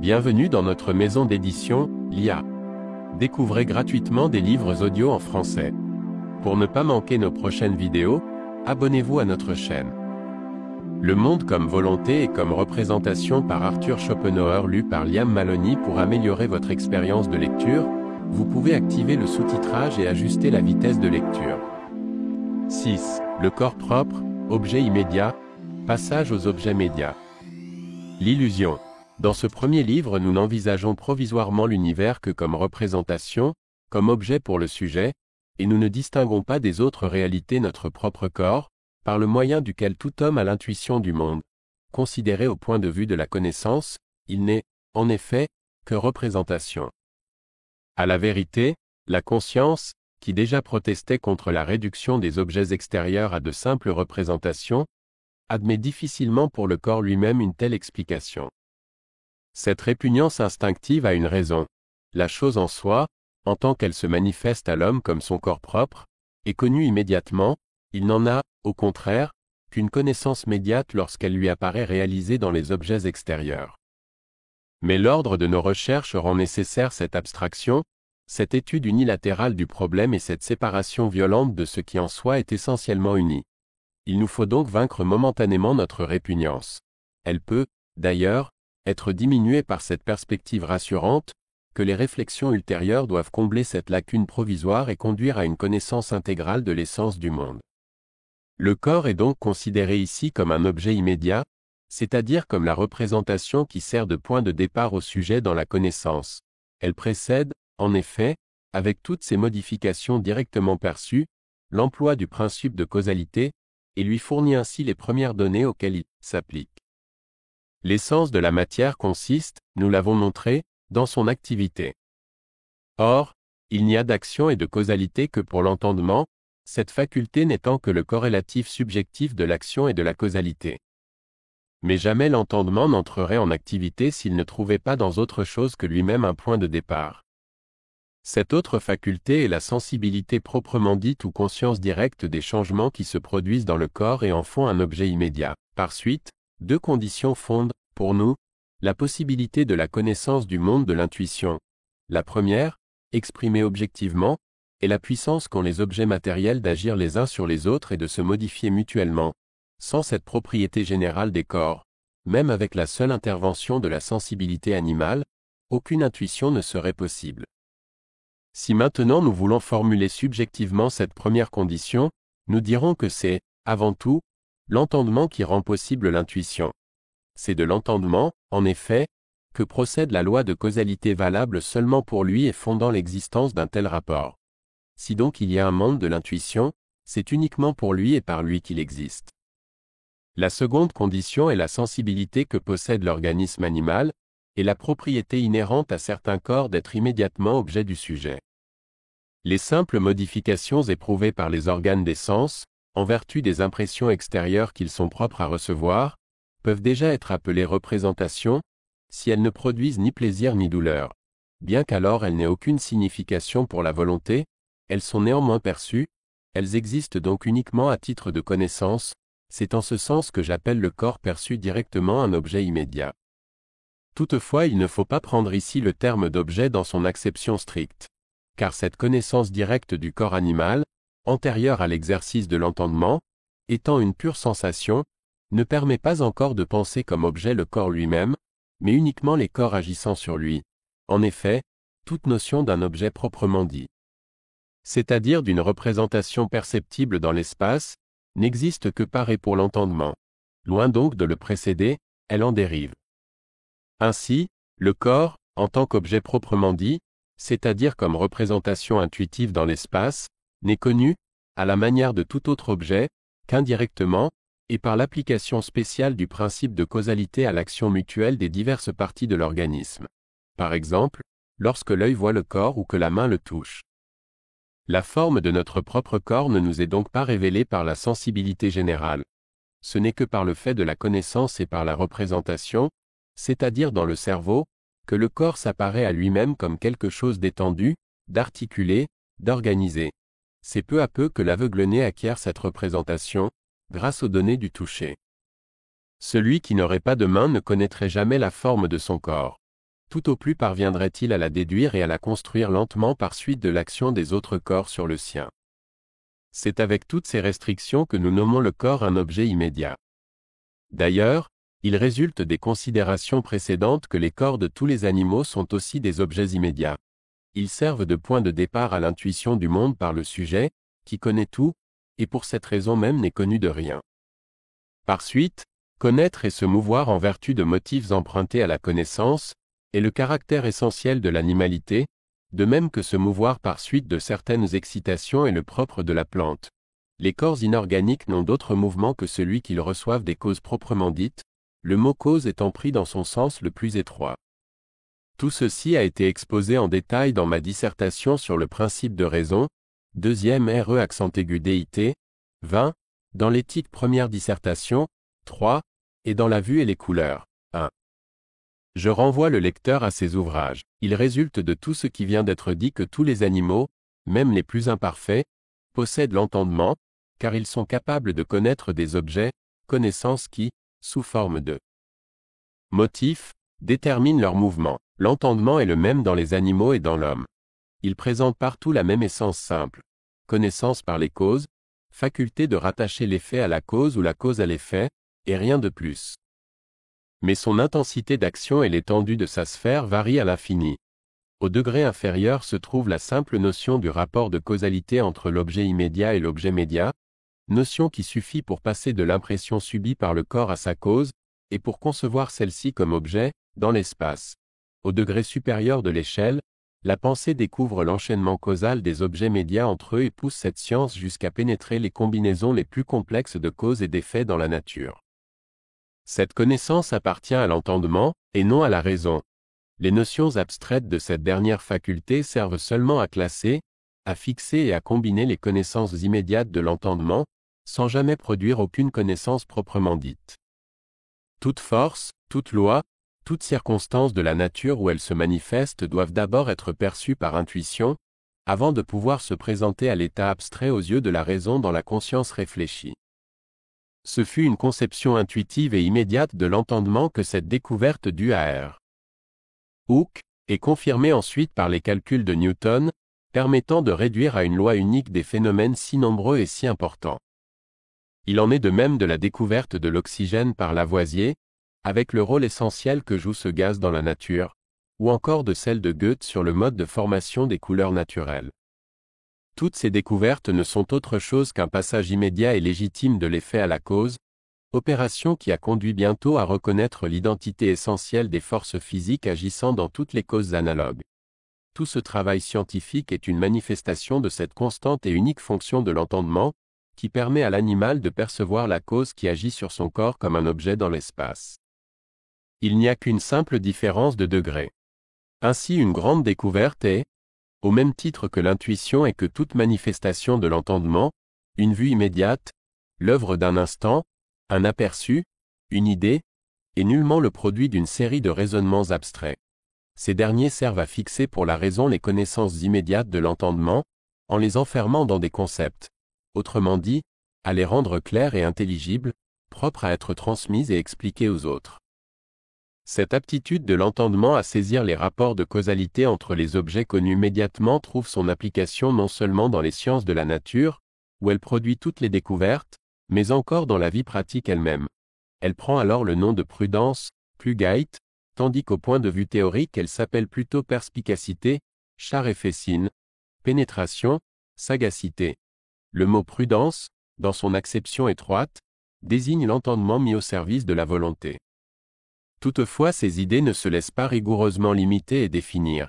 Bienvenue dans notre maison d'édition, l'IA. Découvrez gratuitement des livres audio en français. Pour ne pas manquer nos prochaines vidéos, abonnez-vous à notre chaîne. Le monde comme volonté et comme représentation par Arthur Schopenhauer lu par Liam Maloney. Pour améliorer votre expérience de lecture, vous pouvez activer le sous-titrage et ajuster la vitesse de lecture. 6. Le corps propre, objet immédiat, passage aux objets médias. L'illusion. Dans ce premier livre, nous n'envisageons provisoirement l'univers que comme représentation, comme objet pour le sujet, et nous ne distinguons pas des autres réalités notre propre corps, par le moyen duquel tout homme a l'intuition du monde. Considéré au point de vue de la connaissance, il n'est, en effet, que représentation. À la vérité, la conscience, qui déjà protestait contre la réduction des objets extérieurs à de simples représentations, admet difficilement pour le corps lui-même une telle explication. Cette répugnance instinctive a une raison. La chose en soi, en tant qu'elle se manifeste à l'homme comme son corps propre, est connue immédiatement, il n'en a, au contraire, qu'une connaissance médiate lorsqu'elle lui apparaît réalisée dans les objets extérieurs. Mais l'ordre de nos recherches rend nécessaire cette abstraction, cette étude unilatérale du problème et cette séparation violente de ce qui en soi est essentiellement uni. Il nous faut donc vaincre momentanément notre répugnance. Elle peut, d'ailleurs, être diminuée par cette perspective rassurante, que les réflexions ultérieures doivent combler cette lacune provisoire et conduire à une connaissance intégrale de l'essence du monde. Le corps est donc considéré ici comme un objet immédiat, c'est-à-dire comme la représentation qui sert de point de départ au sujet dans la connaissance. Elle précède, en effet, avec toutes ses modifications directement perçues, l'emploi du principe de causalité, et lui fournit ainsi les premières données auxquelles il s'applique. L'essence de la matière consiste, nous l'avons montré, dans son activité. Or, il n'y a d'action et de causalité que pour l'entendement, cette faculté n'étant que le corrélatif subjectif de l'action et de la causalité. Mais jamais l'entendement n'entrerait en activité s'il ne trouvait pas dans autre chose que lui-même un point de départ. Cette autre faculté est la sensibilité proprement dite ou conscience directe des changements qui se produisent dans le corps et en font un objet immédiat. Par suite, deux conditions fondent, pour nous, la possibilité de la connaissance du monde de l'intuition. La première, exprimée objectivement, est la puissance qu'ont les objets matériels d'agir les uns sur les autres et de se modifier mutuellement. Sans cette propriété générale des corps, même avec la seule intervention de la sensibilité animale, aucune intuition ne serait possible. Si maintenant nous voulons formuler subjectivement cette première condition, nous dirons que c'est, avant tout, l'entendement qui rend possible l'intuition. C'est de l'entendement, en effet, que procède la loi de causalité valable seulement pour lui et fondant l'existence d'un tel rapport. Si donc il y a un monde de l'intuition, c'est uniquement pour lui et par lui qu'il existe. La seconde condition est la sensibilité que possède l'organisme animal, et la propriété inhérente à certains corps d'être immédiatement objet du sujet. Les simples modifications éprouvées par les organes des sens, en vertu des impressions extérieures qu'ils sont propres à recevoir, peuvent déjà être appelées représentations, si elles ne produisent ni plaisir ni douleur. Bien qu'alors elles n'aient aucune signification pour la volonté, elles sont néanmoins perçues, elles existent donc uniquement à titre de connaissance, c'est en ce sens que j'appelle le corps perçu directement un objet immédiat. Toutefois, il ne faut pas prendre ici le terme d'objet dans son acception stricte, car cette connaissance directe du corps animal, antérieure à l'exercice de l'entendement, étant une pure sensation, ne permet pas encore de penser comme objet le corps lui-même, mais uniquement les corps agissant sur lui. En effet, toute notion d'un objet proprement dit, c'est-à-dire d'une représentation perceptible dans l'espace, n'existe que par et pour l'entendement. Loin donc de le précéder, elle en dérive. Ainsi, le corps, en tant qu'objet proprement dit, c'est-à-dire comme représentation intuitive dans l'espace, n'est connu, à la manière de tout autre objet, qu'indirectement, et par l'application spéciale du principe de causalité à l'action mutuelle des diverses parties de l'organisme. Par exemple, lorsque l'œil voit le corps ou que la main le touche. La forme de notre propre corps ne nous est donc pas révélée par la sensibilité générale. Ce n'est que par le fait de la connaissance et par la représentation, c'est-à-dire dans le cerveau, que le corps s'apparaît à lui-même comme quelque chose d'étendu, d'articulé, d'organisé. C'est peu à peu que l'aveugle-né acquiert cette représentation, grâce aux données du toucher. Celui qui n'aurait pas de main ne connaîtrait jamais la forme de son corps. tout au plus parviendrait-il à la déduire et à la construire lentement par suite de l'action des autres corps sur le sien. C'est avec toutes ces restrictions que nous nommons le corps un objet immédiat. D'ailleurs, il résulte des considérations précédentes que les corps de tous les animaux sont aussi des objets immédiats. Ils servent de point de départ à l'intuition du monde par le sujet, qui connaît tout, et pour cette raison même n'est connu de rien. Par suite, connaître et se mouvoir en vertu de motifs empruntés à la connaissance, est le caractère essentiel de l'animalité, de même que se mouvoir par suite de certaines excitations est le propre de la plante. Les corps inorganiques n'ont d'autre mouvement que celui qu'ils reçoivent des causes proprement dites, le mot cause étant pris dans son sens le plus étroit. Tout ceci a été exposé en détail dans ma dissertation sur le principe de raison, 2e RE accent aigu DIT, 20, dans l'éthique première dissertation, 3, et dans la vue et les couleurs, 1. Je renvoie le lecteur à ces ouvrages. Il résulte de tout ce qui vient d'être dit que tous les animaux, même les plus imparfaits, possèdent l'entendement, car ils sont capables de connaître des objets, connaissances qui, sous forme de motifs, déterminent leur mouvement. L'entendement est le même dans les animaux et dans l'homme. Il présente partout la même essence simple. Connaissance par les causes, faculté de rattacher l'effet à la cause ou la cause à l'effet, et rien de plus. Mais son intensité d'action et l'étendue de sa sphère varient à l'infini. Au degré inférieur se trouve la simple notion du rapport de causalité entre l'objet immédiat et l'objet médiat, notion qui suffit pour passer de l'impression subie par le corps à sa cause, et pour concevoir celle-ci comme objet, dans l'espace. Au degré supérieur de l'échelle, la pensée découvre l'enchaînement causal des objets médias entre eux et pousse cette science jusqu'à pénétrer les combinaisons les plus complexes de causes et d'effets dans la nature. Cette connaissance appartient à l'entendement, et non à la raison. Les notions abstraites de cette dernière faculté servent seulement à classer, à fixer et à combiner les connaissances immédiates de l'entendement, sans jamais produire aucune connaissance proprement dite. Toute force, toute loi, toute circonstance de la nature où elle se manifeste doivent d'abord être perçues par intuition, avant de pouvoir se présenter à l'état abstrait aux yeux de la raison dans la conscience réfléchie. Ce fut une conception intuitive et immédiate de l'entendement que cette découverte dut à R. Hooke, et confirmée ensuite par les calculs de Newton, permettant de réduire à une loi unique des phénomènes si nombreux et si importants. Il en est de même de la découverte de l'oxygène par Lavoisier, avec le rôle essentiel que joue ce gaz dans la nature, ou encore de celle de Goethe sur le mode de formation des couleurs naturelles. Toutes ces découvertes ne sont autre chose qu'un passage immédiat et légitime de l'effet à la cause, opération qui a conduit bientôt à reconnaître l'identité essentielle des forces physiques agissant dans toutes les causes analogues. Tout ce travail scientifique est une manifestation de cette constante et unique fonction de l'entendement, qui permet à l'animal de percevoir la cause qui agit sur son corps comme un objet dans l'espace. Il n'y a qu'une simple différence de degré. Ainsi une grande découverte est, au même titre que l'intuition et que toute manifestation de l'entendement, une vue immédiate, l'œuvre d'un instant, un aperçu, une idée, et nullement le produit d'une série de raisonnements abstraits. Ces derniers servent à fixer pour la raison les connaissances immédiates de l'entendement, en les enfermant dans des concepts, autrement dit, à les rendre clairs et intelligibles, propres à être transmises et expliquées aux autres. Cette aptitude de l'entendement à saisir les rapports de causalité entre les objets connus immédiatement trouve son application non seulement dans les sciences de la nature, où elle produit toutes les découvertes, mais encore dans la vie pratique elle-même. Elle prend alors le nom de prudence, klugheit, tandis qu'au point de vue théorique elle s'appelle plutôt perspicacité, chareffessine, pénétration, sagacité. Le mot prudence, dans son acception étroite, désigne l'entendement mis au service de la volonté. Toutefois ces idées ne se laissent pas rigoureusement limiter et définir.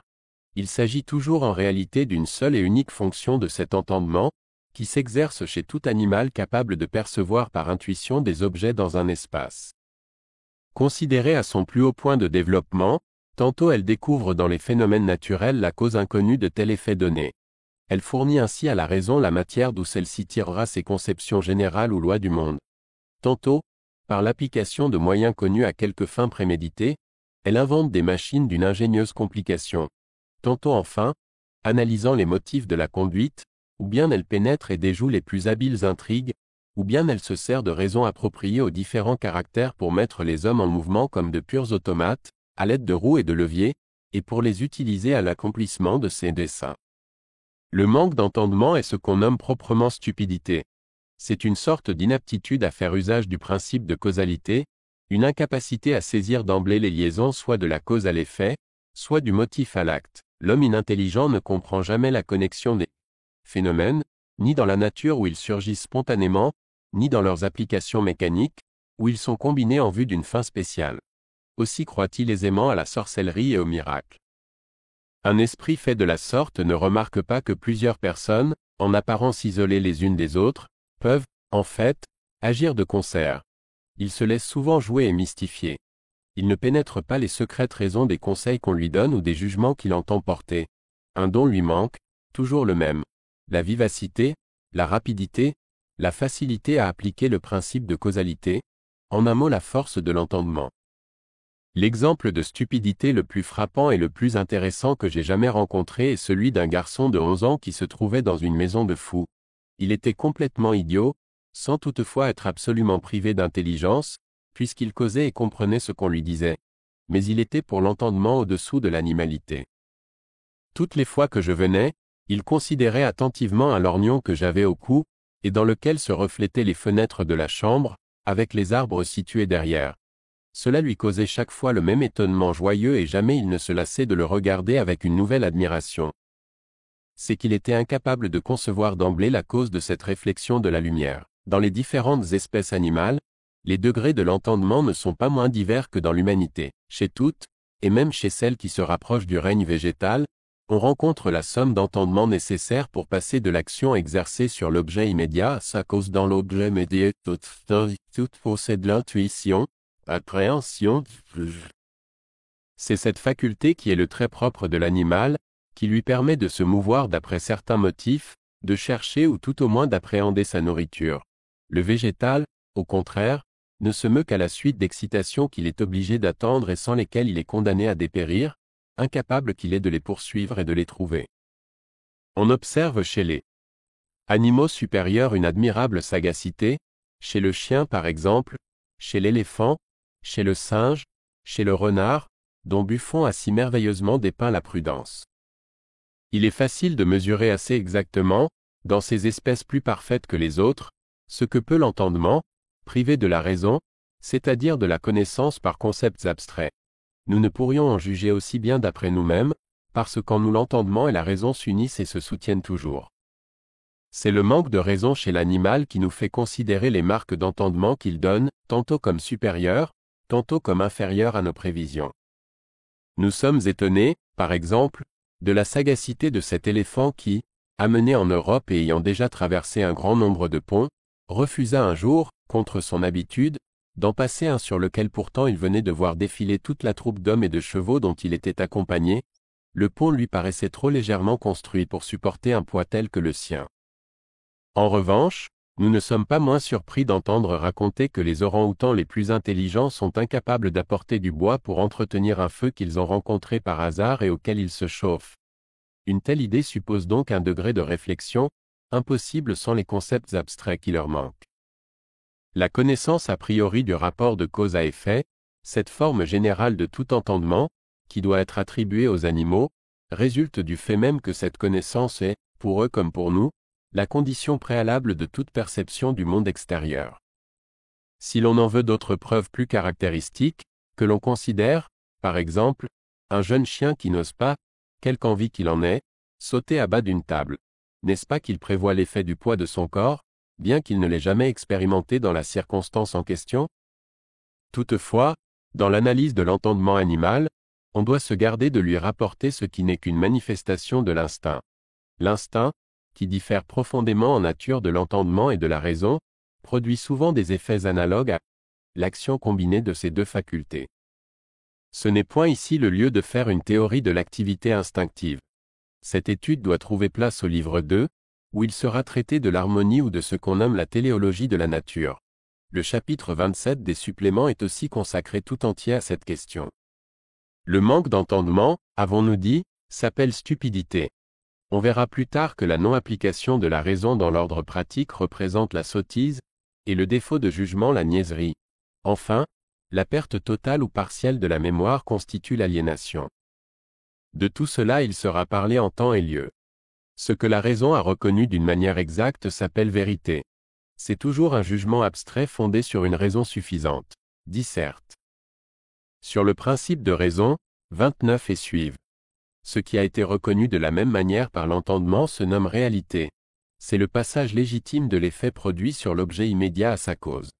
Il s'agit toujours en réalité d'une seule et unique fonction de cet entendement, qui s'exerce chez tout animal capable de percevoir par intuition des objets dans un espace. Considérée à son plus haut point de développement, tantôt elle découvre dans les phénomènes naturels la cause inconnue de tel effet donné. Elle fournit ainsi à la raison la matière d'où celle-ci tirera ses conceptions générales ou lois du monde. Tantôt, par l'application de moyens connus à quelque fin préméditée, elle invente des machines d'une ingénieuse complication. Tantôt enfin, analysant les motifs de la conduite, ou bien elle pénètre et déjoue les plus habiles intrigues, ou bien elle se sert de raisons appropriées aux différents caractères pour mettre les hommes en mouvement comme de purs automates, à l'aide de roues et de leviers, et pour les utiliser à l'accomplissement de ses desseins. Le manque d'entendement est ce qu'on nomme proprement stupidité. C'est une sorte d'inaptitude à faire usage du principe de causalité, une incapacité à saisir d'emblée les liaisons soit de la cause à l'effet, soit du motif à l'acte. L'homme inintelligent ne comprend jamais la connexion des phénomènes, ni dans la nature où ils surgissent spontanément, ni dans leurs applications mécaniques, où ils sont combinés en vue d'une fin spéciale. Aussi croit-il aisément à la sorcellerie et au miracle. Un esprit fait de la sorte ne remarque pas que plusieurs personnes, en apparence isolées les unes des autres, peuvent, en fait, agir de concert. Il se laisse souvent jouer et mystifier. Il ne pénètre pas les secrètes raisons des conseils qu'on lui donne ou des jugements qu'il entend porter. Un don lui manque, toujours le même. La vivacité, la rapidité, la facilité à appliquer le principe de causalité, en un mot la force de l'entendement. L'exemple de stupidité le plus frappant et le plus intéressant que j'ai jamais rencontré est celui d'un garçon de 11 ans qui se trouvait dans une maison de fous. Il était complètement idiot, sans toutefois être absolument privé d'intelligence, puisqu'il causait et comprenait ce qu'on lui disait. Mais il était pour l'entendement au-dessous de l'animalité. Toutes les fois que je venais, il considérait attentivement un lorgnon que j'avais au cou, et dans lequel se reflétaient les fenêtres de la chambre, avec les arbres situés derrière. Cela lui causait chaque fois le même étonnement joyeux et jamais il ne se lassait de le regarder avec une nouvelle admiration. C'est qu'il était incapable de concevoir d'emblée la cause de cette réflexion de la lumière. Dans les différentes espèces animales, les degrés de l'entendement ne sont pas moins divers que dans l'humanité. Chez toutes, et même chez celles qui se rapprochent du règne végétal, on rencontre la somme d'entendement nécessaire pour passer de l'action exercée sur l'objet immédiat à sa cause dans l'objet médié. Toute possède l'intuition, appréhension. C'est cette faculté qui est le trait propre de l'animal, qui lui permet de se mouvoir d'après certains motifs, de chercher ou tout au moins d'appréhender sa nourriture. Le végétal, au contraire, ne se meut qu'à la suite d'excitations qu'il est obligé d'attendre et sans lesquelles il est condamné à dépérir, incapable qu'il est de les poursuivre et de les trouver. On observe chez les animaux supérieurs une admirable sagacité, chez le chien par exemple, chez l'éléphant, chez le singe, chez le renard, dont Buffon a si merveilleusement dépeint la prudence. Il est facile de mesurer assez exactement, dans ces espèces plus parfaites que les autres, ce que peut l'entendement, privé de la raison, c'est-à-dire de la connaissance par concepts abstraits. Nous ne pourrions en juger aussi bien d'après nous-mêmes, parce qu'en nous l'entendement et la raison s'unissent et se soutiennent toujours. C'est le manque de raison chez l'animal qui nous fait considérer les marques d'entendement qu'il donne, tantôt comme supérieures, tantôt comme inférieures à nos prévisions. Nous sommes étonnés, par exemple, de la sagacité de cet éléphant qui, amené en Europe et ayant déjà traversé un grand nombre de ponts, refusa un jour, contre son habitude, d'en passer un sur lequel pourtant il venait de voir défiler toute la troupe d'hommes et de chevaux dont il était accompagné. Le pont lui paraissait trop légèrement construit pour supporter un poids tel que le sien. En revanche, nous ne sommes pas moins surpris d'entendre raconter que les orang-outans les plus intelligents sont incapables d'apporter du bois pour entretenir un feu qu'ils ont rencontré par hasard et auquel ils se chauffent. Une telle idée suppose donc un degré de réflexion, impossible sans les concepts abstraits qui leur manquent. La connaissance a priori du rapport de cause à effet, cette forme générale de tout entendement, qui doit être attribuée aux animaux, résulte du fait même que cette connaissance est, pour eux comme pour nous, la condition préalable de toute perception du monde extérieur. Si l'on en veut d'autres preuves plus caractéristiques, que l'on considère, par exemple, un jeune chien qui n'ose pas, quelque envie qu'il en ait, sauter à bas d'une table. N'est-ce pas qu'il prévoit l'effet du poids de son corps, bien qu'il ne l'ait jamais expérimenté dans la circonstance en question? Toutefois, dans l'analyse de l'entendement animal, on doit se garder de lui rapporter ce qui n'est qu'une manifestation de l'instinct. L'instinct, qui diffère profondément en nature de l'entendement et de la raison, produit souvent des effets analogues à l'action combinée de ces deux facultés. Ce n'est point ici le lieu de faire une théorie de l'activité instinctive. Cette étude doit trouver place au livre 2, où il sera traité de l'harmonie ou de ce qu'on nomme la téléologie de la nature. Le chapitre 27 des suppléments est aussi consacré tout entier à cette question. Le manque d'entendement, avons-nous dit, s'appelle stupidité. On verra plus tard que la non-application de la raison dans l'ordre pratique représente la sottise, et le défaut de jugement la niaiserie. Enfin, la perte totale ou partielle de la mémoire constitue l'aliénation. De tout cela il sera parlé en temps et lieu. Ce que la raison a reconnu d'une manière exacte s'appelle vérité. C'est toujours un jugement abstrait fondé sur une raison suffisante. Disserte. Sur le principe de raison, 29 et suivent. Ce qui a été reconnu de la même manière par l'entendement se nomme réalité. C'est le passage légitime de l'effet produit sur l'objet immédiat à sa cause.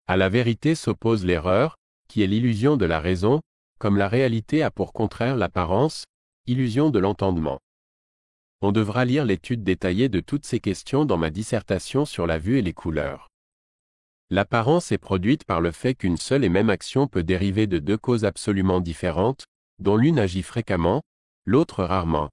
À la vérité s'oppose l'erreur, qui est l'illusion de la raison, comme la réalité a pour contraire l'apparence, illusion de l'entendement. On devra lire l'étude détaillée de toutes ces questions dans ma dissertation sur la vue et les couleurs. L'apparence est produite par le fait qu'une seule et même action peut dériver de deux causes absolument différentes, dont l'une agit fréquemment, l'autre rarement.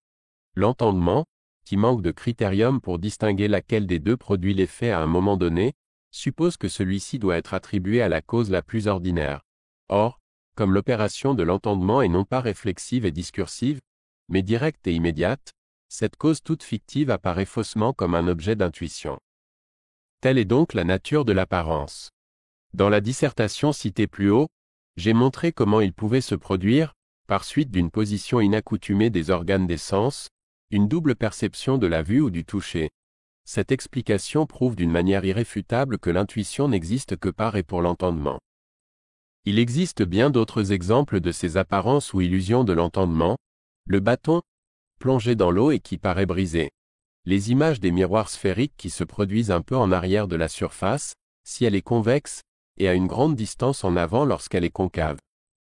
L'entendement, qui manque de critérium pour distinguer laquelle des deux produit l'effet à un moment donné, suppose que celui-ci doit être attribué à la cause la plus ordinaire. Or, comme l'opération de l'entendement est non pas réflexive et discursive, mais directe et immédiate, cette cause toute fictive apparaît faussement comme un objet d'intuition. Telle est donc la nature de l'apparence. Dans la dissertation citée plus haut, j'ai montré comment il pouvait se produire, par suite d'une position inaccoutumée des organes des sens, une double perception de la vue ou du toucher. Cette explication prouve d'une manière irréfutable que l'intuition n'existe que par et pour l'entendement. Il existe bien d'autres exemples de ces apparences ou illusions de l'entendement, le bâton, plongé dans l'eau et qui paraît brisé. Les images des miroirs sphériques qui se produisent un peu en arrière de la surface, si elle est convexe, et à une grande distance en avant lorsqu'elle est concave.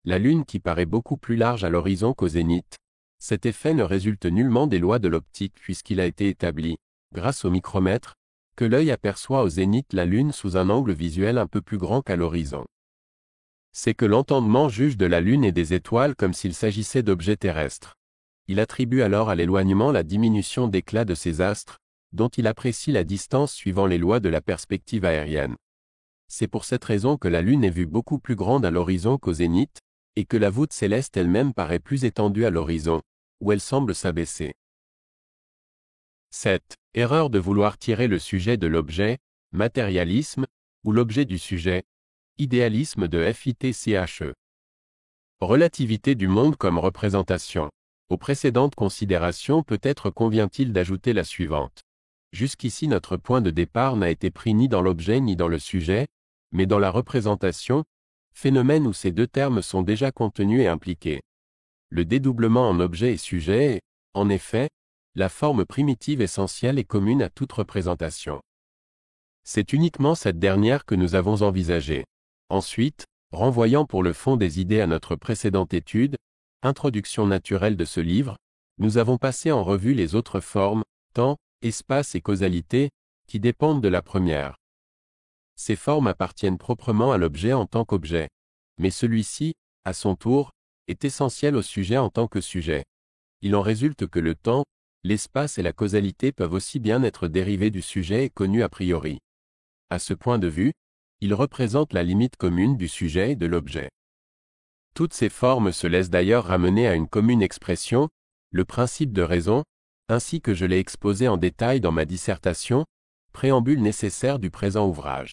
La Lune qui paraît beaucoup plus large à l'horizon qu'au zénith. Cet effet ne résulte nullement des lois de l'optique puisqu'il a été établi, grâce au micromètre, que l'œil aperçoit au zénith la Lune sous un angle visuel un peu plus grand qu'à l'horizon. C'est que l'entendement juge de la Lune et des étoiles comme s'il s'agissait d'objets terrestres. Il attribue alors à l'éloignement la diminution d'éclat de ces astres, dont il apprécie la distance suivant les lois de la perspective aérienne. C'est pour cette raison que la Lune est vue beaucoup plus grande à l'horizon qu'au zénith, et que la voûte céleste elle-même paraît plus étendue à l'horizon, où elle semble s'abaisser. 7. Erreur de vouloir tirer le sujet de l'objet, matérialisme, ou l'objet du sujet, idéalisme de FITCHE. Relativité du monde comme représentation. Aux précédentes considérations peut-être convient-il d'ajouter la suivante. Jusqu'ici notre point de départ n'a été pris ni dans l'objet ni dans le sujet, mais dans la représentation, phénomène où ces deux termes sont déjà contenus et impliqués. Le dédoublement en objet et sujet est, en effet, la forme primitive essentielle et commune à toute représentation. C'est uniquement cette dernière que nous avons envisagée. Ensuite, renvoyant pour le fond des idées à notre précédente étude, introduction naturelle de ce livre, nous avons passé en revue les autres formes, temps, espace et causalité, qui dépendent de la première. Ces formes appartiennent proprement à l'objet en tant qu'objet, mais celui-ci, à son tour, est essentiel au sujet en tant que sujet. Il en résulte que le temps, l'espace et la causalité peuvent aussi bien être dérivés du sujet et connus a priori. À ce point de vue, ils représentent la limite commune du sujet et de l'objet. Toutes ces formes se laissent d'ailleurs ramener à une commune expression, le principe de raison, ainsi que je l'ai exposé en détail dans ma dissertation, préambule nécessaire du présent ouvrage.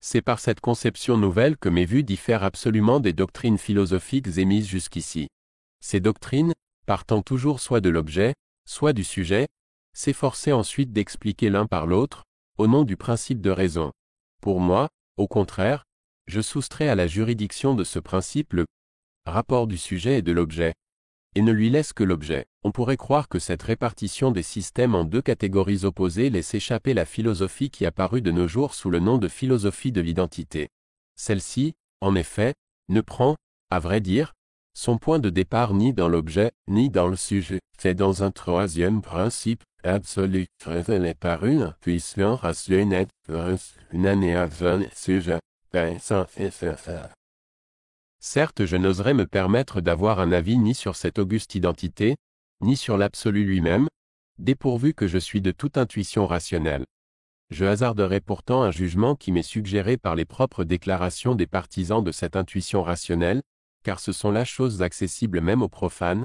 C'est par cette conception nouvelle que mes vues diffèrent absolument des doctrines philosophiques émises jusqu'ici. Ces doctrines, partant toujours soit de l'objet, soit du sujet, s'efforçaient ensuite d'expliquer l'un par l'autre, au nom du principe de raison. Pour moi, au contraire, je soustrais à la juridiction de ce principe le rapport du sujet et de l'objet, et ne lui laisse que l'objet. On pourrait croire que cette répartition des systèmes en deux catégories opposées laisse échapper la philosophie qui apparut de nos jours sous le nom de philosophie de l'identité. Celle-ci, en effet, ne prend, à vrai dire, son point de départ ni dans l'objet, ni dans le sujet, c'est dans un troisième principe absolu révélé par une intuition rationnelle, une année avant le sujet. Certes, je n'oserais me permettre d'avoir un avis ni sur cette auguste identité, ni sur l'absolu lui-même, dépourvu que je suis de toute intuition rationnelle. Je hasarderai pourtant un jugement qui m'est suggéré par les propres déclarations des partisans de cette intuition rationnelle, car ce sont là choses accessibles même aux profanes.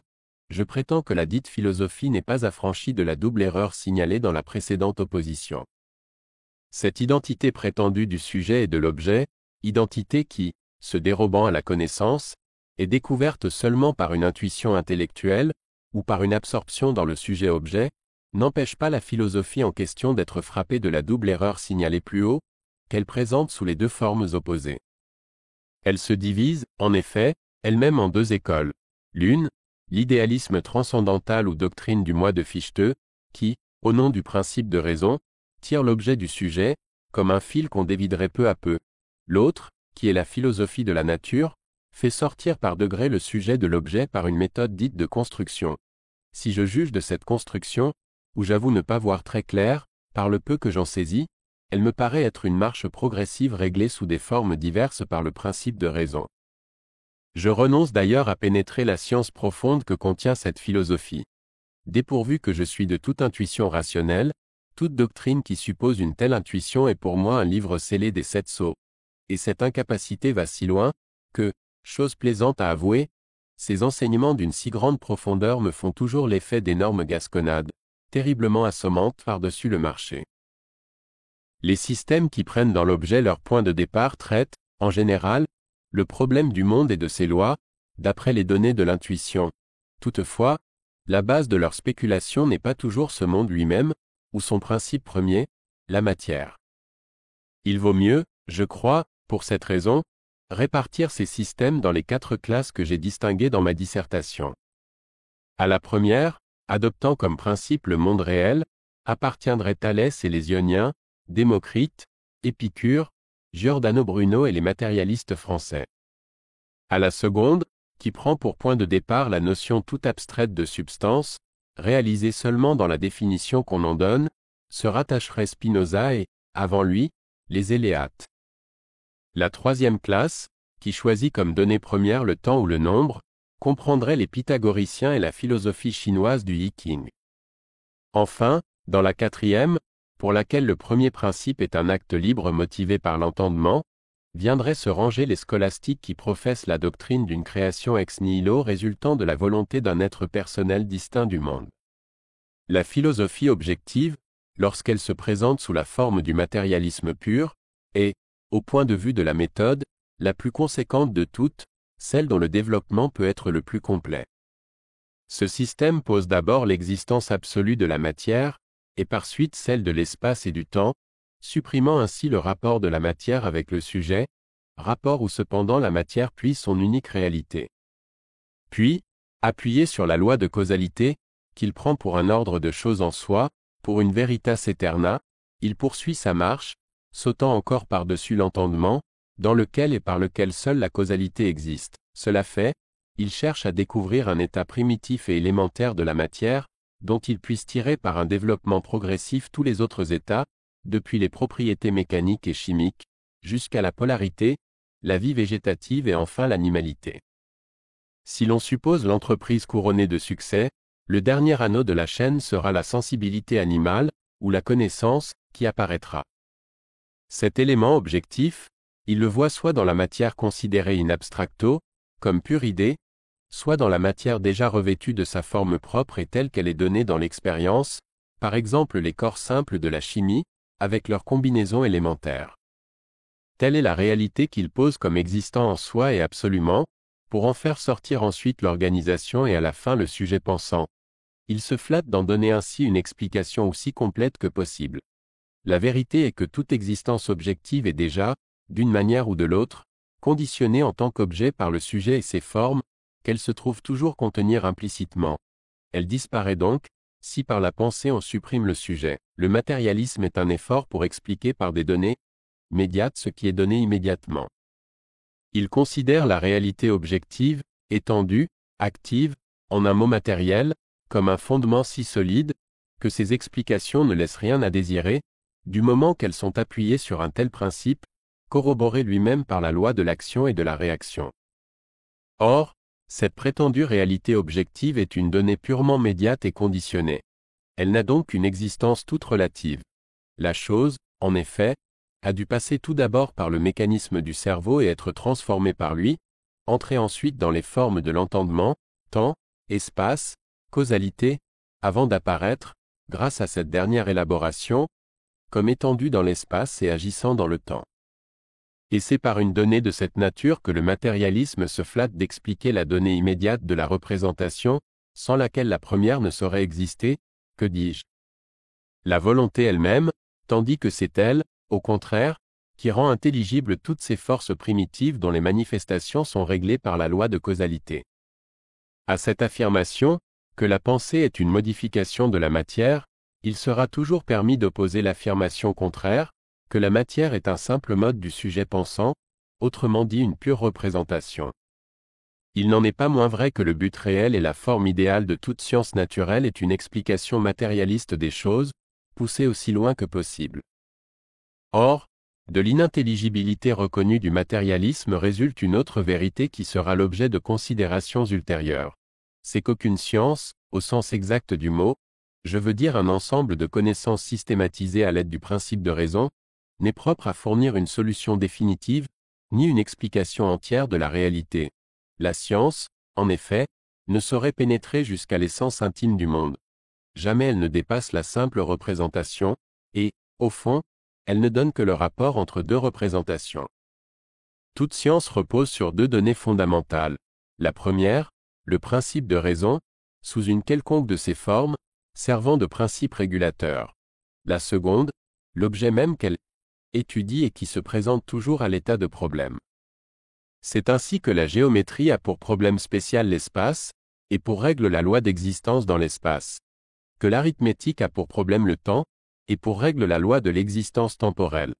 Je prétends que la dite philosophie n'est pas affranchie de la double erreur signalée dans la précédente opposition. Cette identité prétendue du sujet et de l'objet, identité qui, se dérobant à la connaissance, est découverte seulement par une intuition intellectuelle, ou par une absorption dans le sujet-objet, n'empêche pas la philosophie en question d'être frappée de la double erreur signalée plus haut, qu'elle présente sous les deux formes opposées. Elle se divise, en effet, elle-même en deux écoles. L'une, l'idéalisme transcendantal ou doctrine du moi de Fichte, qui, au nom du principe de raison, tire l'objet du sujet, comme un fil qu'on déviderait peu à peu. L'autre, qui est la philosophie de la nature, fait sortir par degrés le sujet de l'objet par une méthode dite de construction. Si je juge de cette construction, où j'avoue ne pas voir très clair, par le peu que j'en saisis, elle me paraît être une marche progressive réglée sous des formes diverses par le principe de raison. Je renonce d'ailleurs à pénétrer la science profonde que contient cette philosophie. Dépourvu que je suis de toute intuition rationnelle, toute doctrine qui suppose une telle intuition est pour moi un livre scellé des 7 sceaux. Et cette incapacité va si loin, que, chose plaisante à avouer, ces enseignements d'une si grande profondeur me font toujours l'effet d'énormes gasconnades, terriblement assommantes par-dessus le marché. Les systèmes qui prennent dans l'objet leur point de départ traitent, en général, le problème du monde et de ses lois, d'après les données de l'intuition. Toutefois, la base de leur spéculation n'est pas toujours ce monde lui-même, ou son principe premier, la matière. Il vaut mieux, je crois, pour cette raison, répartir ces systèmes dans les 4 classes que j'ai distinguées dans ma dissertation. À la première, adoptant comme principe le monde réel, appartiendraient Thalès et les Ioniens, Démocrite, Épicure, Giordano Bruno et les matérialistes français. À la seconde, qui prend pour point de départ la notion toute abstraite de substance, réalisée seulement dans la définition qu'on en donne, se rattacherait Spinoza et, avant lui, les Éléates. La troisième classe, qui choisit comme donnée première le temps ou le nombre, comprendrait les pythagoriciens et la philosophie chinoise du Yi-King. Enfin, dans la quatrième, pour laquelle le premier principe est un acte libre motivé par l'entendement, viendraient se ranger les scolastiques qui professent la doctrine d'une création ex nihilo résultant de la volonté d'un être personnel distinct du monde. La philosophie objective, lorsqu'elle se présente sous la forme du matérialisme pur, est, au point de vue de la méthode, la plus conséquente de toutes, celle dont le développement peut être le plus complet. Ce système pose d'abord l'existence absolue de la matière, et par suite celle de l'espace et du temps, supprimant ainsi le rapport de la matière avec le sujet, rapport où cependant la matière puise son unique réalité. Puis, appuyé sur la loi de causalité, qu'il prend pour un ordre de choses en soi, pour une veritas aeterna, il poursuit sa marche, sautant encore par-dessus l'entendement, dans lequel et par lequel seule la causalité existe. Cela fait, il cherche à découvrir un état primitif et élémentaire de la matière, dont il puisse tirer par un développement progressif tous les autres états, depuis les propriétés mécaniques et chimiques, jusqu'à la polarité, la vie végétative et enfin l'animalité. Si l'on suppose l'entreprise couronnée de succès, le dernier anneau de la chaîne sera la sensibilité animale, ou la connaissance, qui apparaîtra. Cet élément objectif, il le voit soit dans la matière considérée in abstracto, comme pure idée, soit dans la matière déjà revêtue de sa forme propre et telle qu'elle est donnée dans l'expérience, par exemple les corps simples de la chimie, avec leurs combinaisons élémentaires. Telle est la réalité qu'il pose comme existant en soi et absolument, pour en faire sortir ensuite l'organisation et à la fin le sujet pensant. Il se flatte d'en donner ainsi une explication aussi complète que possible. La vérité est que toute existence objective est déjà, d'une manière ou de l'autre, conditionnée en tant qu'objet par le sujet et ses formes, qu'elle se trouve toujours contenir implicitement. Elle disparaît donc, si par la pensée on supprime le sujet. Le matérialisme est un effort pour expliquer par des données médiates ce qui est donné immédiatement. Il considère la réalité objective, étendue, active, en un mot matériel, comme un fondement si solide, que ses explications ne laissent rien à désirer, du moment qu'elles sont appuyées sur un tel principe, corroboré lui-même par la loi de l'action et de la réaction. Or, cette prétendue réalité objective est une donnée purement médiate et conditionnée. Elle n'a donc qu'une existence toute relative. La chose, en effet, a dû passer tout d'abord par le mécanisme du cerveau et être transformée par lui, entrer ensuite dans les formes de l'entendement, temps, espace, causalité, avant d'apparaître, grâce à cette dernière élaboration, comme étendue dans l'espace et agissant dans le temps. Et c'est par une donnée de cette nature que le matérialisme se flatte d'expliquer la donnée immédiate de la représentation, sans laquelle la première ne saurait exister, que dis-je, la volonté elle-même, tandis que c'est elle, au contraire, qui rend intelligibles toutes ces forces primitives dont les manifestations sont réglées par la loi de causalité. À cette affirmation, que la pensée est une modification de la matière, il sera toujours permis d'opposer l'affirmation contraire, que la matière est un simple mode du sujet pensant, autrement dit une pure représentation. Il n'en est pas moins vrai que le but réel et la forme idéale de toute science naturelle est une explication matérialiste des choses, poussée aussi loin que possible. Or, de l'inintelligibilité reconnue du matérialisme résulte une autre vérité qui sera l'objet de considérations ultérieures. C'est qu'aucune science, au sens exact du mot, je veux dire un ensemble de connaissances systématisées à l'aide du principe de raison, n'est propre à fournir une solution définitive, ni une explication entière de la réalité. La science, en effet, ne saurait pénétrer jusqu'à l'essence intime du monde. Jamais elle ne dépasse la simple représentation, et, au fond, elle ne donne que le rapport entre deux représentations. Toute science repose sur deux données fondamentales. La première, le principe de raison, sous une quelconque de ses formes, servant de principe régulateur. La seconde, l'objet même qu'elle étudie et qui se présente toujours à l'état de problème. C'est ainsi que la géométrie a pour problème spécial l'espace, et pour règle la loi d'existence dans l'espace. Que l'arithmétique a pour problème le temps, et pour règle la loi de l'existence temporelle.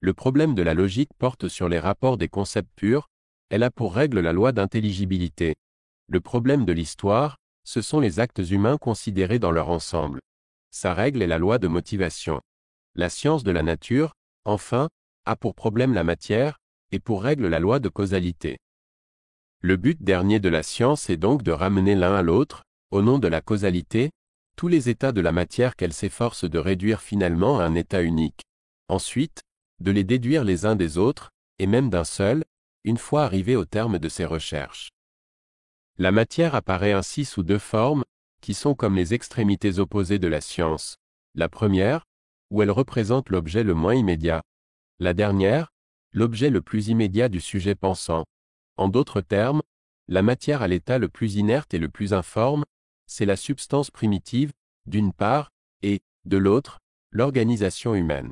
Le problème de la logique porte sur les rapports des concepts purs, elle a pour règle la loi d'intelligibilité. Le problème de l'histoire, ce sont les actes humains considérés dans leur ensemble. Sa règle est la loi de motivation. La science de la nature, enfin, a pour problème la matière, et pour règle la loi de causalité. Le but dernier de la science est donc de ramener l'un à l'autre, au nom de la causalité, tous les états de la matière qu'elle s'efforce de réduire finalement à un état unique. Ensuite, de les déduire les uns des autres, et même d'un seul, une fois arrivé au terme de ses recherches. La matière apparaît ainsi sous deux formes, qui sont comme les extrémités opposées de la science. La première, où elle représente l'objet le moins immédiat. La dernière, l'objet le plus immédiat du sujet pensant. En d'autres termes, la matière à l'état le plus inerte et le plus informe, c'est la substance primitive, d'une part, et, de l'autre, l'organisation humaine.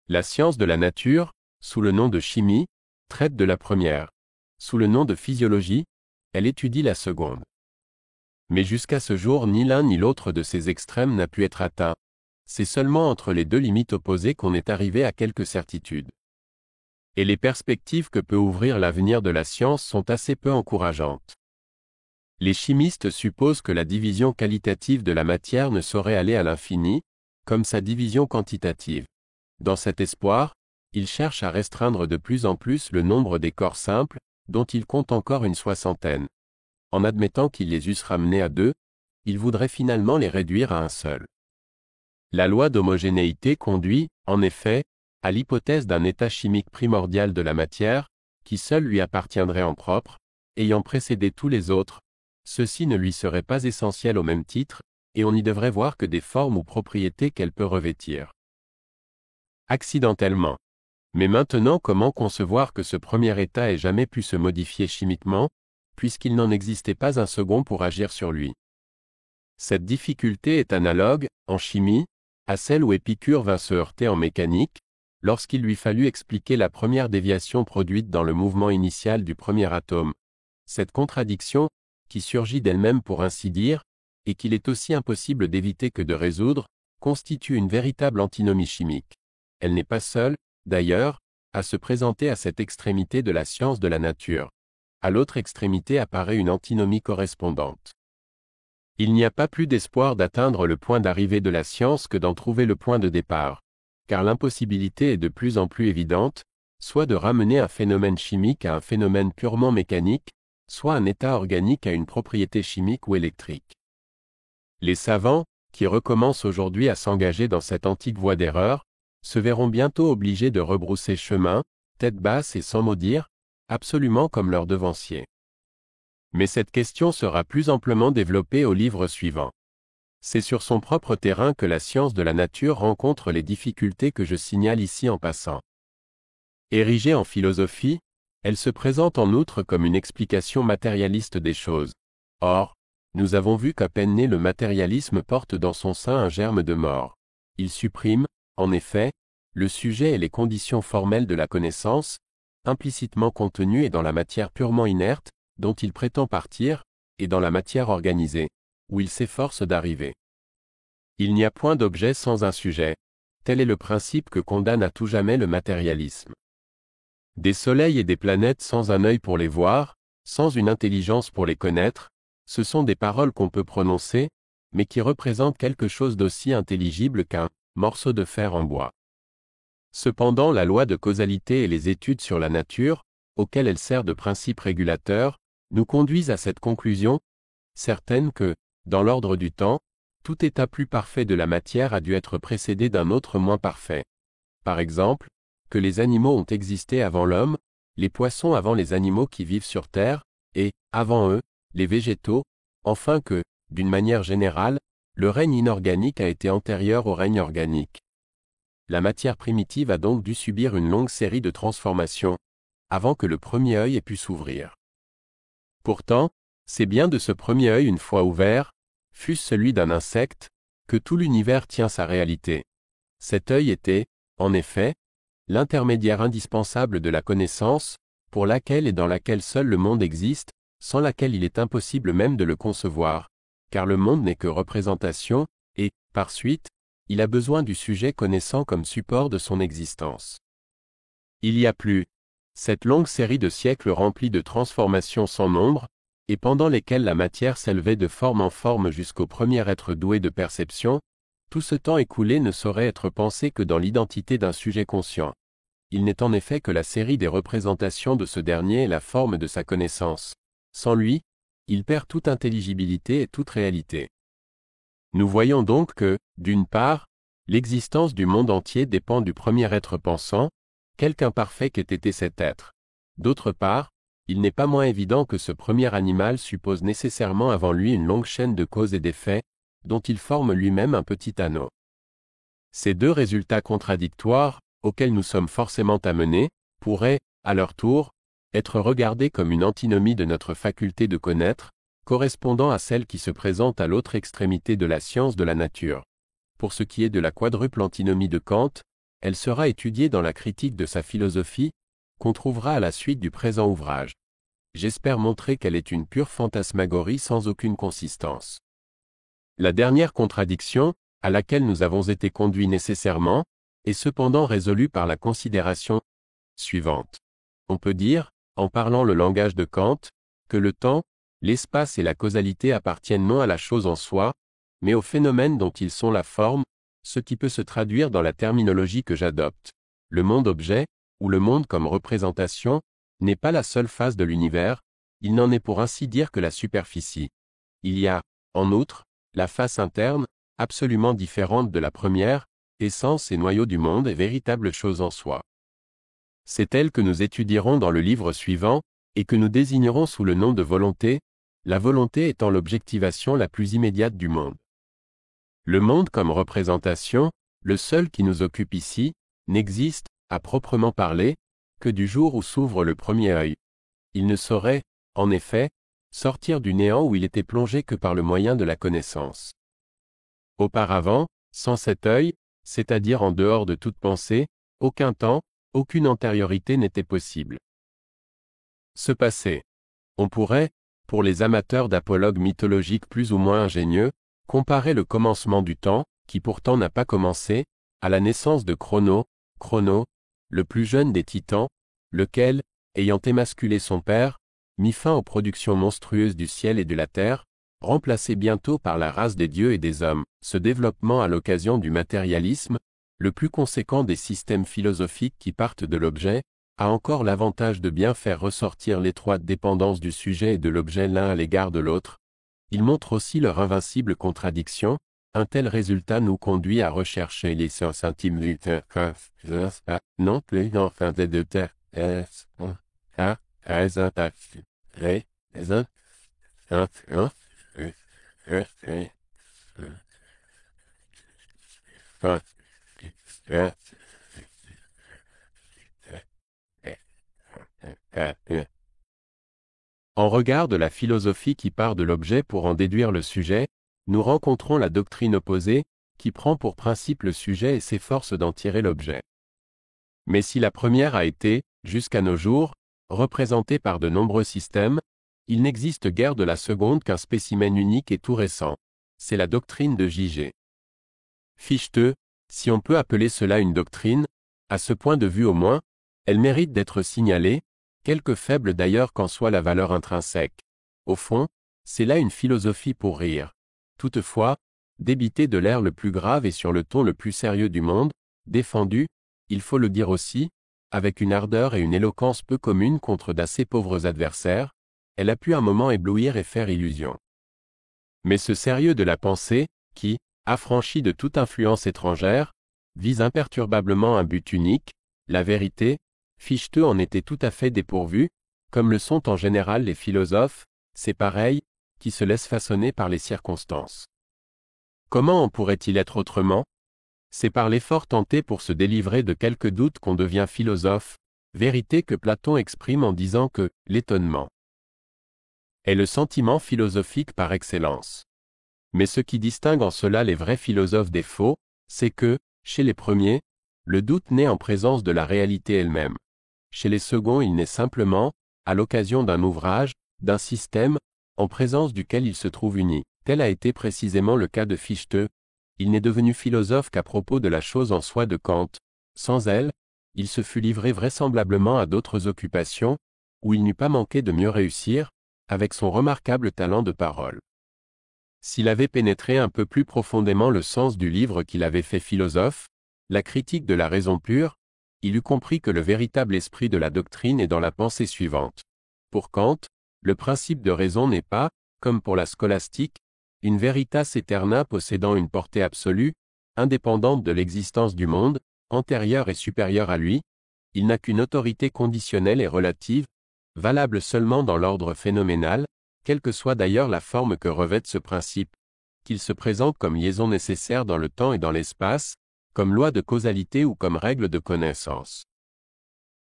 La science de la nature, sous le nom de chimie, traite de la première. Sous le nom de physiologie, elle étudie la seconde. Mais jusqu'à ce jour ni l'un ni l'autre de ces extrêmes n'a pu être atteint. C'est seulement entre les deux limites opposées qu'on est arrivé à quelques certitudes. Et les perspectives que peut ouvrir l'avenir de la science sont assez peu encourageantes. Les chimistes supposent que la division qualitative de la matière ne saurait aller à l'infini, comme sa division quantitative. Dans cet espoir, ils cherchent à restreindre de plus en plus le nombre des corps simples, dont ils comptent encore une soixantaine. En admettant qu'ils les eussent ramenés à deux, ils voudraient finalement les réduire à un seul. La loi d'homogénéité conduit, en effet, à l'hypothèse d'un état chimique primordial de la matière, qui seul lui appartiendrait en propre, ayant précédé tous les autres. Ceci ne lui serait pas essentiel au même titre, et on n'y devrait voir que des formes ou propriétés qu'elle peut revêtir. Accidentellement. Mais maintenant, comment concevoir que ce premier état ait jamais pu se modifier chimiquement, puisqu'il n'en existait pas un second pour agir sur lui? Cette difficulté est analogue, en chimie, à celle où Épicure vint se heurter en mécanique, lorsqu'il lui fallut expliquer la première déviation produite dans le mouvement initial du premier atome. Cette contradiction, qui surgit d'elle-même pour ainsi dire, et qu'il est aussi impossible d'éviter que de résoudre, constitue une véritable antinomie chimique. Elle n'est pas seule, d'ailleurs, à se présenter à cette extrémité de la science de la nature. À l'autre extrémité apparaît une antinomie correspondante. Il n'y a pas plus d'espoir d'atteindre le point d'arrivée de la science que d'en trouver le point de départ, car l'impossibilité est de plus en plus évidente, soit de ramener un phénomène chimique à un phénomène purement mécanique, soit un état organique à une propriété chimique ou électrique. Les savants, qui recommencent aujourd'hui à s'engager dans cette antique voie d'erreur, se verront bientôt obligés de rebrousser chemin, tête basse et sans mot dire, absolument comme leurs devanciers. Mais cette question sera plus amplement développée au livre suivant. C'est sur son propre terrain que la science de la nature rencontre les difficultés que je signale ici en passant. Érigée en philosophie, elle se présente en outre comme une explication matérialiste des choses. Or, nous avons vu qu'à peine né le matérialisme porte dans son sein un germe de mort. Il supprime, en effet, le sujet et les conditions formelles de la connaissance, implicitement contenues et dans la matière purement inerte, dont il prétend partir, et dans la matière organisée, où il s'efforce d'arriver. Il n'y a point d'objet sans un sujet. Tel est le principe que condamne à tout jamais le matérialisme. Des soleils et des planètes sans un œil pour les voir, sans une intelligence pour les connaître, ce sont des paroles qu'on peut prononcer, mais qui représentent quelque chose d'aussi intelligible qu'un morceau de fer en bois. Cependant, la loi de causalité et les études sur la nature, auxquelles elle sert de principe régulateur, nous conduisent à cette conclusion, certaine que, dans l'ordre du temps, tout état plus parfait de la matière a dû être précédé d'un autre moins parfait. Par exemple, que les animaux ont existé avant l'homme, les poissons avant les animaux qui vivent sur Terre, et, avant eux, les végétaux, enfin que, d'une manière générale, le règne inorganique a été antérieur au règne organique. La matière primitive a donc dû subir une longue série de transformations, avant que le premier œil ait pu s'ouvrir. Pourtant, c'est bien de ce premier œil une fois ouvert, fût-ce celui d'un insecte, que tout l'univers tient sa réalité. Cet œil était, en effet, l'intermédiaire indispensable de la connaissance, pour laquelle et dans laquelle seul le monde existe, sans laquelle il est impossible même de le concevoir, car le monde n'est que représentation, et, par suite, il a besoin du sujet connaissant comme support de son existence. Il y a plus, cette longue série de siècles remplis de transformations sans nombre, et pendant lesquelles la matière s'élevait de forme en forme jusqu'au premier être doué de perception, tout ce temps écoulé ne saurait être pensé que dans l'identité d'un sujet conscient. Il n'est en effet que la série des représentations de ce dernier et la forme de sa connaissance. Sans lui, il perd toute intelligibilité et toute réalité. Nous voyons donc que, d'une part, l'existence du monde entier dépend du premier être pensant, quelque imparfait qu'ait été cet être. D'autre part, il n'est pas moins évident que ce premier animal suppose nécessairement avant lui une longue chaîne de causes et d'effets, dont il forme lui-même un petit anneau. Ces deux résultats contradictoires, auxquels nous sommes forcément amenés, pourraient, à leur tour, être regardés comme une antinomie de notre faculté de connaître, correspondant à celle qui se présente à l'autre extrémité de la science de la nature. Pour ce qui est de la quadruple antinomie de Kant, elle sera étudiée dans la critique de sa philosophie, qu'on trouvera à la suite du présent ouvrage. J'espère montrer qu'elle est une pure fantasmagorie sans aucune consistance. La dernière contradiction, à laquelle nous avons été conduits nécessairement, est cependant résolue par la considération suivante. On peut dire, en parlant le langage de Kant, que le temps, l'espace et la causalité appartiennent non à la chose en soi, mais aux phénomènes dont ils sont la forme, ce qui peut se traduire dans la terminologie que j'adopte. Le monde objet, ou le monde comme représentation, n'est pas la seule face de l'univers, il n'en est pour ainsi dire que la superficie. Il y a, en outre, la face interne, absolument différente de la première, essence et noyau du monde et véritable chose en soi. C'est elle que nous étudierons dans le livre suivant, et que nous désignerons sous le nom de volonté, la volonté étant l'objectivation la plus immédiate du monde. Le monde comme représentation, le seul qui nous occupe ici, n'existe, à proprement parler, que du jour où s'ouvre le premier œil. Il ne saurait, en effet, sortir du néant où il était plongé que par le moyen de la connaissance. Auparavant, sans cet œil, c'est-à-dire en dehors de toute pensée, aucun temps, aucune antériorité n'était possible. Ce passé. On pourrait, pour les amateurs d'apologues mythologiques plus ou moins ingénieux, comparer le commencement du temps, qui pourtant n'a pas commencé, à la naissance de Cronos, le plus jeune des titans, lequel, ayant émasculé son père, mit fin aux productions monstrueuses du ciel et de la terre, remplacé bientôt par la race des dieux et des hommes. Ce développement à l'occasion du matérialisme, le plus conséquent des systèmes philosophiques qui partent de l'objet, a encore l'avantage de bien faire ressortir l'étroite dépendance du sujet et de l'objet l'un à l'égard de l'autre. Il montre aussi leur invincible contradiction. Un tel résultat nous conduit à rechercher les sens intimes du non plus enfin des deux terres, regard de la philosophie qui part de l'objet pour en déduire le sujet, nous rencontrons la doctrine opposée, qui prend pour principe le sujet et s'efforce d'en tirer l'objet. Mais si la première a été, jusqu'à nos jours, représentée par de nombreux systèmes, il n'existe guère de la seconde qu'un spécimen unique et tout récent. C'est la doctrine de J.G. Fichte, si on peut appeler cela une doctrine, à ce point de vue au moins, elle mérite d'être signalée, quelque faible d'ailleurs qu'en soit la valeur intrinsèque. Au fond, c'est là une philosophie pour rire. Toutefois, débitée de l'air le plus grave et sur le ton le plus sérieux du monde, défendue, il faut le dire aussi, avec une ardeur et une éloquence peu communes contre d'assez pauvres adversaires, elle a pu un moment éblouir et faire illusion. Mais ce sérieux de la pensée, qui, affranchi de toute influence étrangère, vise imperturbablement un but unique, la vérité, Fichte en était tout à fait dépourvu, comme le sont en général les philosophes, c'est pareil, qui se laissent façonner par les circonstances. Comment en pourrait-il être autrement? C'est par l'effort tenté pour se délivrer de quelques doutes qu'on devient philosophe, vérité que Platon exprime en disant que l'étonnement est le sentiment philosophique par excellence. Mais ce qui distingue en cela les vrais philosophes des faux, c'est que, chez les premiers, le doute naît en présence de la réalité elle-même. Chez les seconds, il naît simplement, à l'occasion d'un ouvrage, d'un système, en présence duquel il se trouve uni. Tel a été précisément le cas de Fichte. Il n'est devenu philosophe qu'à propos de la chose en soi de Kant. Sans elle, il se fût livré vraisemblablement à d'autres occupations, où il n'eût pas manqué de mieux réussir, avec son remarquable talent de parole. S'il avait pénétré un peu plus profondément le sens du livre qu'il avait fait philosophe, la critique de la raison pure, il eût compris que le véritable esprit de la doctrine est dans la pensée suivante. Pour Kant, le principe de raison n'est pas, comme pour la scolastique, une veritas aeterna possédant une portée absolue, indépendante de l'existence du monde, antérieure et supérieure à lui, il n'a qu'une autorité conditionnelle et relative, valable seulement dans l'ordre phénoménal, quelle que soit d'ailleurs la forme que revête ce principe, qu'il se présente comme liaison nécessaire dans le temps et dans l'espace, comme loi de causalité ou comme règle de connaissance.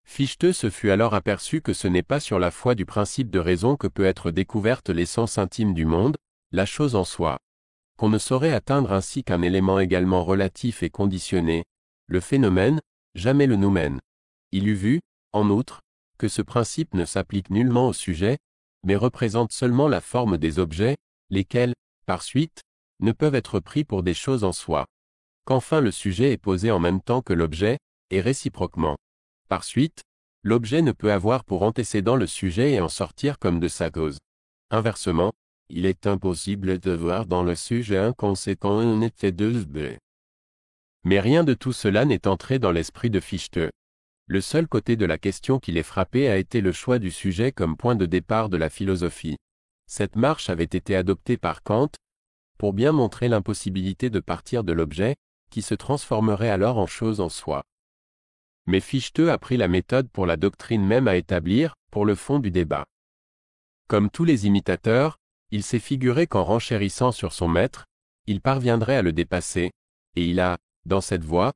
Fichte se fut alors aperçu que ce n'est pas sur la foi du principe de raison que peut être découverte l'essence intime du monde, la chose en soi, qu'on ne saurait atteindre ainsi qu'un élément également relatif et conditionné, le phénomène, jamais le noumen. Il eut vu, en outre, que ce principe ne s'applique nullement au sujet, mais représente seulement la forme des objets, lesquels, par suite, ne peuvent être pris pour des choses en soi. Qu'enfin le sujet est posé en même temps que l'objet, et réciproquement. Par suite, l'objet ne peut avoir pour antécédent le sujet et en sortir comme de sa cause. Inversement, il est impossible de voir dans le sujet un conséquent un effet de l'objet. Mais rien de tout cela n'est entré dans l'esprit de Fichte. Le seul côté de la question qui l'ait frappé a été le choix du sujet comme point de départ de la philosophie. Cette marche avait été adoptée par Kant, pour bien montrer l'impossibilité de partir de l'objet, qui se transformerait alors en chose en soi. Mais Fichte a pris la méthode pour la doctrine même à établir, pour le fond du débat. Comme tous les imitateurs, il s'est figuré qu'en renchérissant sur son maître, il parviendrait à le dépasser, et il a, dans cette voie,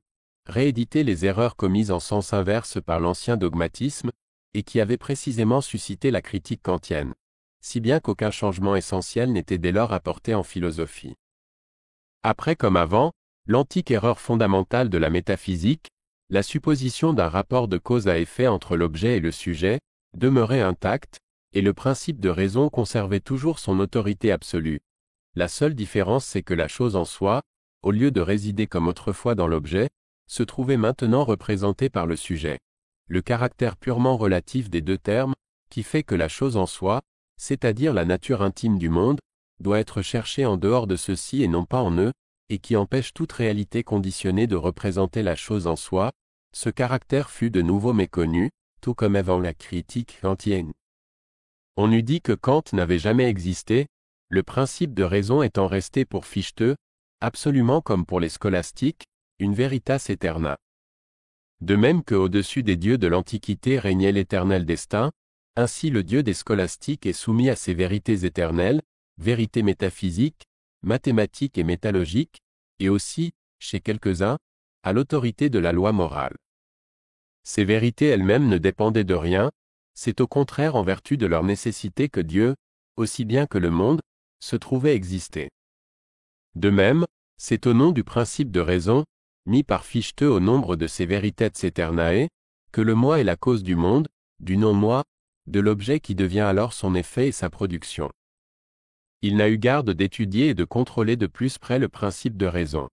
réédité les erreurs commises en sens inverse par l'ancien dogmatisme, et qui avaient précisément suscité la critique kantienne, si bien qu'aucun changement essentiel n'était dès lors apporté en philosophie. Après comme avant, l'antique erreur fondamentale de la métaphysique, la supposition d'un rapport de cause à effet entre l'objet et le sujet, demeurait intacte, et le principe de raison conservait toujours son autorité absolue. La seule différence c'est que la chose en soi, au lieu de résider comme autrefois dans l'objet, se trouvait maintenant représentée par le sujet. Le caractère purement relatif des deux termes, qui fait que la chose en soi, c'est-à-dire la nature intime du monde, doit être cherchée en dehors de ceux-ci et non pas en eux, et qui empêche toute réalité conditionnée de représenter la chose en soi, ce caractère fut de nouveau méconnu, tout comme avant la critique kantienne. On eût dit que Kant n'avait jamais existé, le principe de raison étant resté pour Fichte, absolument comme pour les scolastiques, une veritas aeterna. De même que au-dessus des dieux de l'Antiquité régnait l'éternel destin, ainsi le Dieu des scolastiques est soumis à ces vérités éternelles, vérités métaphysiques, mathématiques et métalogiques, et aussi, chez quelques-uns, à l'autorité de la loi morale. Ces vérités elles-mêmes ne dépendaient de rien, c'est au contraire en vertu de leur nécessité que Dieu, aussi bien que le monde, se trouvait exister. De même, c'est au nom du principe de raison, mis par Fichte au nombre de ses Veritats Aeternae, que le moi est la cause du monde, du non-moi, de l'objet qui devient alors son effet et sa production. Il n'a eu garde d'étudier et de contrôler de plus près le principe de raison.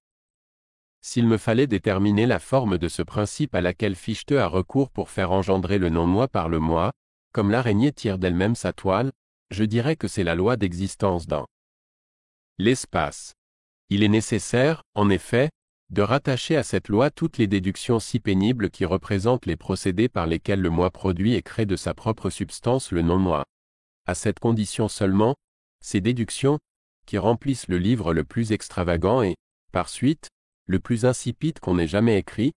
S'il me fallait déterminer la forme de ce principe à laquelle Fichte a recours pour faire engendrer le non-moi par le moi, comme l'araignée tire d'elle-même sa toile, je dirais que c'est la loi d'existence dans l'espace. Il est nécessaire, en effet, de rattacher à cette loi toutes les déductions si pénibles qui représentent les procédés par lesquels le moi produit et crée de sa propre substance le non-moi. À cette condition seulement, ces déductions, qui remplissent le livre le plus extravagant et, par suite, le plus insipide qu'on ait jamais écrit,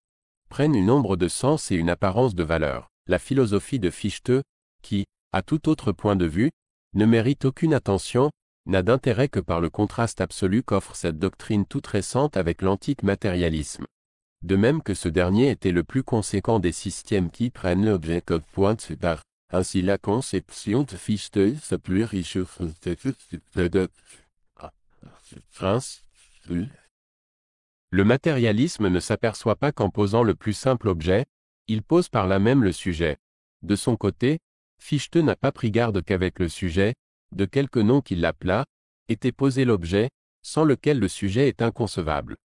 prennent une ombre de sens et une apparence de valeur. La philosophie de Fichte, qui, à tout autre point de vue, ne mérite aucune attention, n'a d'intérêt que par le contraste absolu qu'offre cette doctrine toute récente avec l'antique matérialisme. De même que ce dernier était le plus conséquent des systèmes qui prennent l'objet comme point de départ. Ainsi la conception de Fichte s'appuie riche de Le matérialisme ne s'aperçoit pas qu'en posant le plus simple objet, il pose par là même le sujet. De son côté, Fichte n'a pas pris garde qu'avec le sujet, de quelque nom qu'il l'appelât, était posé l'objet, sans lequel le sujet est inconcevable.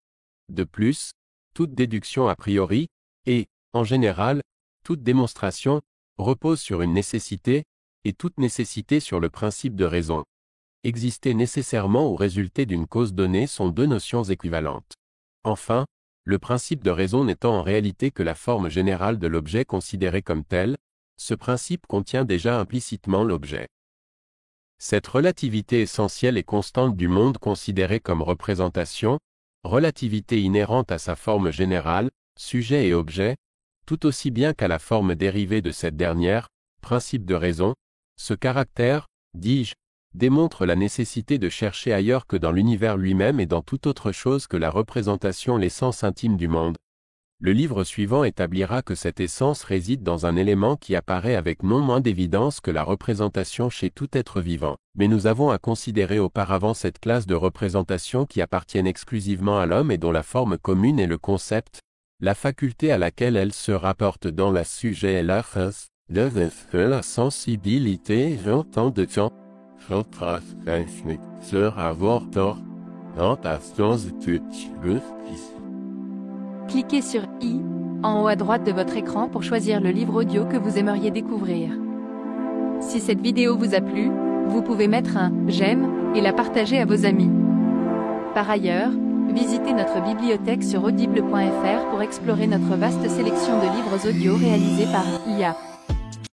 De plus, toute déduction a priori, et, en général, toute démonstration, repose sur une nécessité, et toute nécessité sur le principe de raison. Exister nécessairement ou résulter d'une cause donnée sont deux notions équivalentes. Enfin, le principe de raison n'étant en réalité que la forme générale de l'objet considéré comme tel, ce principe contient déjà implicitement l'objet. Cette relativité essentielle et constante du monde considéré comme représentation, relativité inhérente à sa forme générale, sujet et objet, tout aussi bien qu'à la forme dérivée de cette dernière, principe de raison, ce caractère, dis-je, démontre la nécessité de chercher ailleurs que dans l'univers lui-même et dans toute autre chose que la représentation l'essence intime du monde. Le livre suivant établira que cette essence réside dans un élément qui apparaît avec non moins d'évidence que la représentation chez tout être vivant. Mais nous avons à considérer auparavant cette classe de représentations qui appartiennent exclusivement à l'homme et dont la forme commune est le concept, la faculté à laquelle elle se rapporte dans le sujet et la face, la sensibilité, j'entends de temps. Cliquez sur I, en haut à droite de votre écran pour choisir le livre audio que vous aimeriez découvrir. Si cette vidéo vous a plu, vous pouvez mettre un « j'aime » et la partager à vos amis. Par ailleurs, visitez notre bibliothèque sur audible.fr pour explorer notre vaste sélection de livres audio réalisés par IA.